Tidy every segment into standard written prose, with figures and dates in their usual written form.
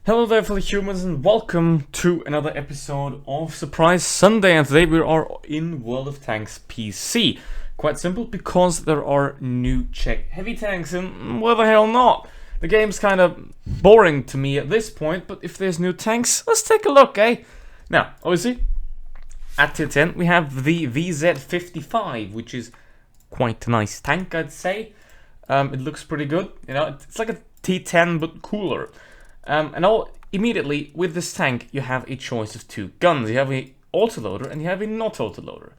Hello there fellow humans and welcome to another episode of Surprise Sunday, and today we are in World of Tanks PC. Quite simple, because there are new Czech heavy tanks and why the hell not? The game's kind of boring to me at this point, but if there's new tanks, let's take a look, eh? Now, obviously, at tier 10 we have the VZ55, which is quite a nice tank, I'd say. It looks pretty good, you know, it's like a T10 but cooler. Immediately, with this tank, you have a choice of two guns. You have a autoloader and you have a not autoloader.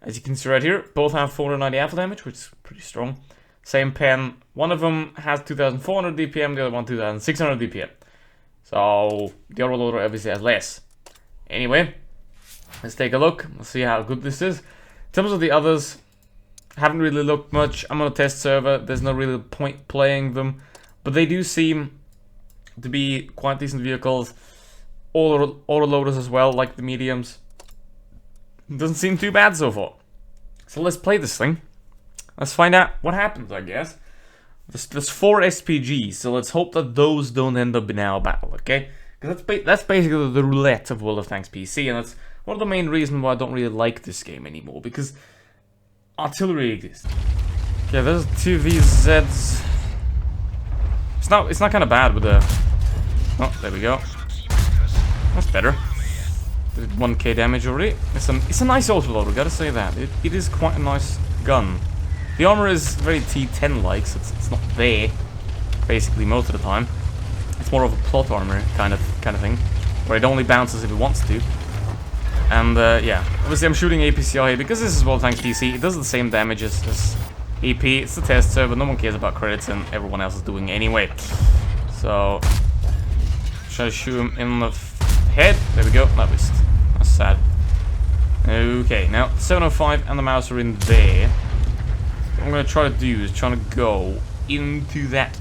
As you can see right here, both have 490 alpha damage, which is pretty strong. Same pen. One of them has 2,400 DPM, the other one 2,600 DPM. So, the autoloader obviously has less. Anyway, let's take a look. Let's see how good this is. In terms of the others, haven't really looked much. I'm on a test server. There's no real point playing them. But they do seem to be quite decent vehicles. Autoloaders as well, like the mediums. Doesn't seem too bad so far. So let's play this thing. Let's find out what happens, I guess. There's 4 SPGs, so let's hope that those don't end up in our battle, okay? Because that's basically the roulette of World of Tanks PC, and that's one of the main reasons why I don't really like this game anymore, because artillery exists. Okay, there's 2 VZs. It's not kind of bad with the... Oh, there we go. That's better. Did 1k damage already. It's a nice autoloader, gotta say that. It is quite a nice gun. The armor is very T10-like, so it's not there, basically, most of the time. It's more of a plot armor kind of thing, where it only bounces if it wants to. And, yeah. Obviously, I'm shooting APCR here, because this is World of Tanks PC. It does the same damage as EP. It's the test server, no one cares about credits, and everyone else is doing it anyway. So, try to shoot him in the head. There we go. That was that's sad. Okay, now 705 and the mouse are in there. What I'm gonna try to do is trying to go into that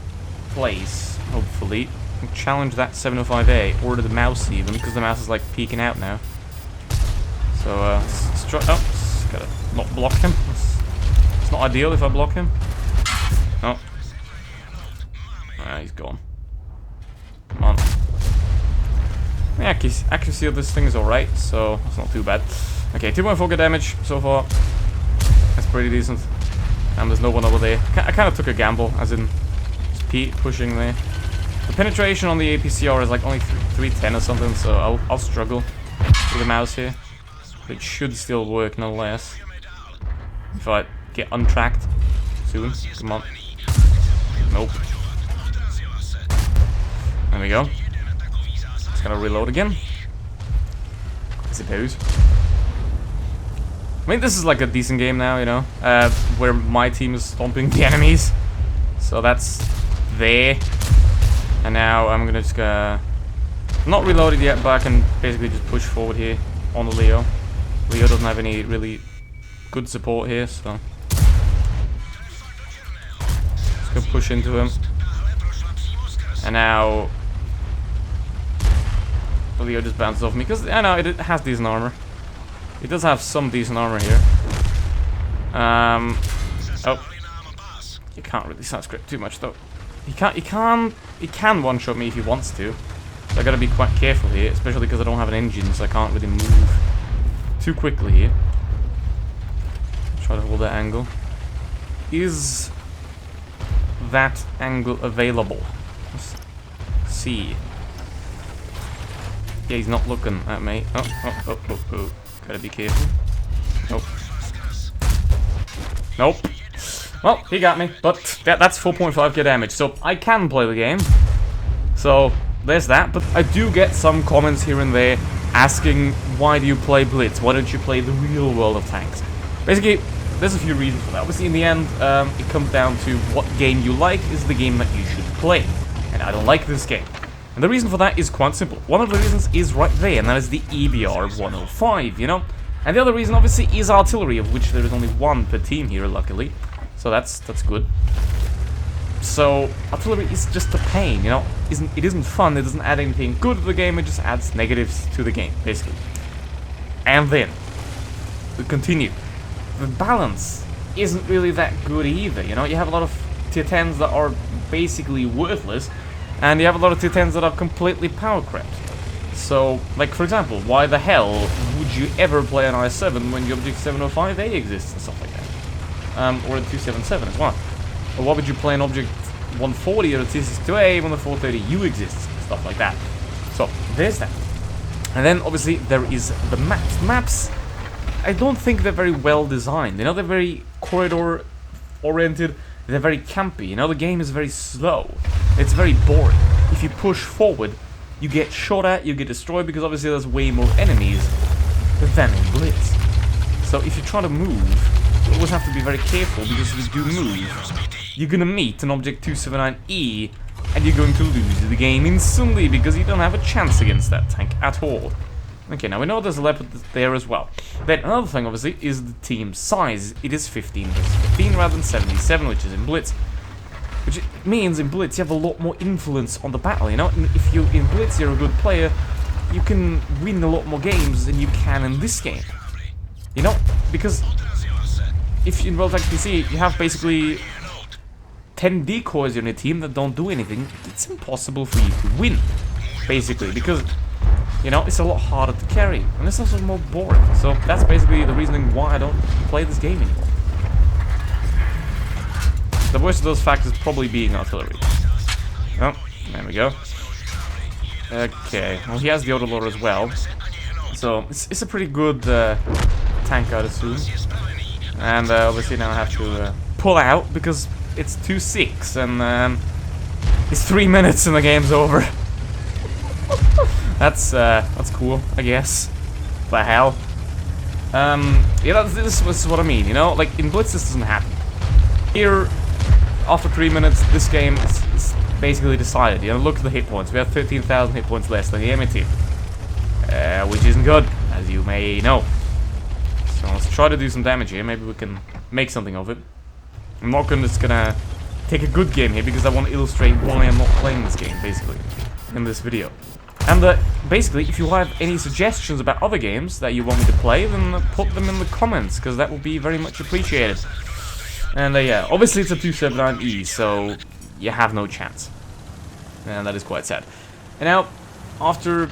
place, hopefully, and challenge that 705A or the mouse even, because the mouse is like peeking out now. So, let's try. Oh, just gotta not block him. It's not ideal if I block him. Oh. Ah, he's gone. Come on. The accuracy of this thing is alright, so it's not too bad. Okay, 2.4k damage so far. That's pretty decent. And there's no one over there. I kind of took a gamble, as in just Pete pushing there. The penetration on the APCR is like only 310 or something, so I'll struggle with the mouse here. But it should still work nonetheless. If I get untracked soon. Come on. Nope. There we go. Just gonna reload again, I suppose. I mean, this is like a decent game now, you know, where my team is stomping the enemies. So that's there. And now I'm gonna just I'm not reloaded yet, but I can basically just push forward here on the Leo. Leo doesn't have any really good support here, so just gonna push into him. And now Leo just bounces off me, because I know it has decent armor. It does have some decent armor here. Oh, you can't really side script too much though. He can one-shot me if he wants to. So I gotta be quite careful here, especially because I don't have an engine, so I can't really move too quickly here. Try to hold that angle. Is that angle available? Let's see. Yeah, he's not looking at me. Oh. Gotta be careful. Nope. Nope. Well, he got me, but that's 4.5k damage, so I can play the game. So, there's that, but I do get some comments here and there asking, why do you play Blitz? Why don't you play the real World of Tanks? Basically, there's a few reasons for that. Obviously, in the end, it comes down to what game you like is the game that you should play. And I don't like this game. And the reason for that is quite simple. One of the reasons is right there, and that is the EBR 105, you know? And the other reason, obviously, is artillery, of which there is only one per team here, luckily. So that's good. So, artillery is just a pain, you know? It isn't fun, it doesn't add anything good to the game, it just adds negatives to the game, basically. And then, we continue. The balance isn't really that good either, you know? You have a lot of tier 10s that are basically worthless, And you have a lot of T10s that are completely power crept. So, like for example, why the hell would you ever play an I7 when the Object 705A exists and stuff like that? Or a 277 as well. Or why would you play an Object 140 or a T62A when the 430U exists and stuff like that? So, there's that. And then, obviously, there is the maps. Maps, I don't think they're very well designed. You know, they're very corridor-oriented. They're very campy. You know, the game is very slow. It's very boring. If you push forward, you get shot at, you get destroyed, because obviously there's way more enemies than in Blitz. So if you try to move, you always have to be very careful, because if you do move, you're gonna meet an Object 279E, and you're going to lose the game instantly, because you don't have a chance against that tank at all. Okay, now we know there's a leopard there as well. Then another thing, obviously, is the team size. It is 15 versus 15 rather than 77, which is in Blitz. Which means in Blitz you have a lot more influence on the battle, you know? And if you in Blitz you're a good player, you can win a lot more games than you can in this game. You know? Because if in WoTG PC you have basically 10 decoys on your team that don't do anything, it's impossible for you to win. Basically, because you know, it's a lot harder to carry, and it's also more boring. So that's basically the reasoning why I don't play this game anymore. The worst of those factors probably being artillery. Oh, there we go. Okay, well he has the autoloader as well, so it's a pretty good tank, I'd assume. And obviously now I have to pull out because it's 2-6, and it's 3 minutes and the game's over. That's cool, I guess. The hell. Yeah, this was what I mean, you know? Like, in Blitz this doesn't happen. Here, after 3 minutes, this game is basically decided. You know, look at the hit points. We have 13,000 hit points less than the enemy team. Which isn't good, as you may know. So let's try to do some damage here. Maybe we can make something of it. I'm not just gonna take a good game here, because I want to illustrate why I'm not playing this game, basically, in this video. And basically, if you have any suggestions about other games that you want me to play, then put them in the comments, because that will be very much appreciated. And yeah, obviously it's a 279E, so you have no chance. And that is quite sad. And now, after a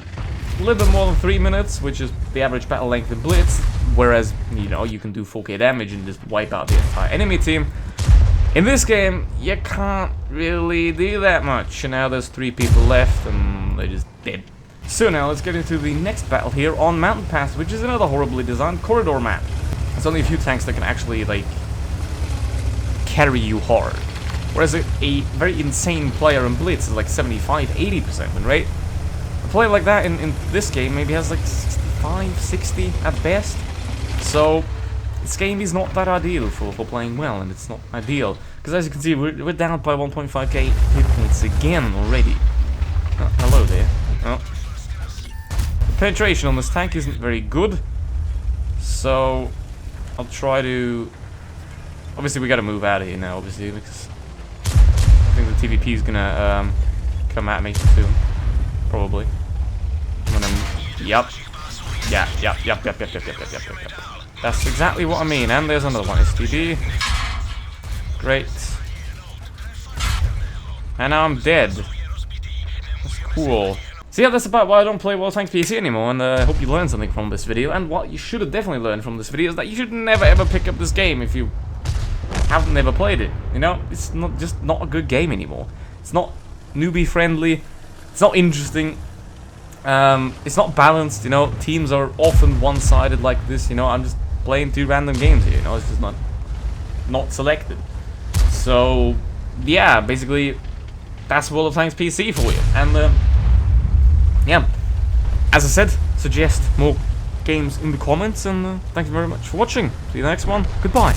little bit more than 3 minutes, which is the average battle length in Blitz, whereas, you know, you can do 4K damage and just wipe out the entire enemy team, in this game, you can't really do that much. And now there's 3 people left, and they're just dead. So now let's get into the next battle here on Mountain Pass, which is another horribly designed corridor map. There's only a few tanks that can actually, like, carry you hard. Whereas a very insane player in Blitz is like 75-80% win rate. A player like that in this game maybe has like 65-60 at best. So this game is not that ideal for playing well, and it's not ideal. Because as you can see, we're down by 1.5k hit points again already. Oh, hello there. Oh. The penetration on this tank isn't very good. So I'll try to... Obviously we gotta move out of here now, obviously, because I think the TVP is gonna come at me soon. Probably. I'm gonna... Yup. Yep. That's exactly what I mean. And there's another one. STD. Great. And now I'm dead. That's cool. So yeah, that's about why I don't play WoTG PC anymore, and I hope you learned something from this video. And what you should have definitely learned from this video is that you should never ever pick up this game if you haven't never played it. You know, it's not a good game anymore. It's not newbie friendly. It's not interesting. It's not balanced. You know, teams are often one-sided like this. You know, I'm just playing 2 random games here. You know, it's just not selected. So yeah, basically that's WoTG PC for you. And yeah, as I said, suggest more games in the comments, and thank you very much for watching. See you in the next one. Goodbye.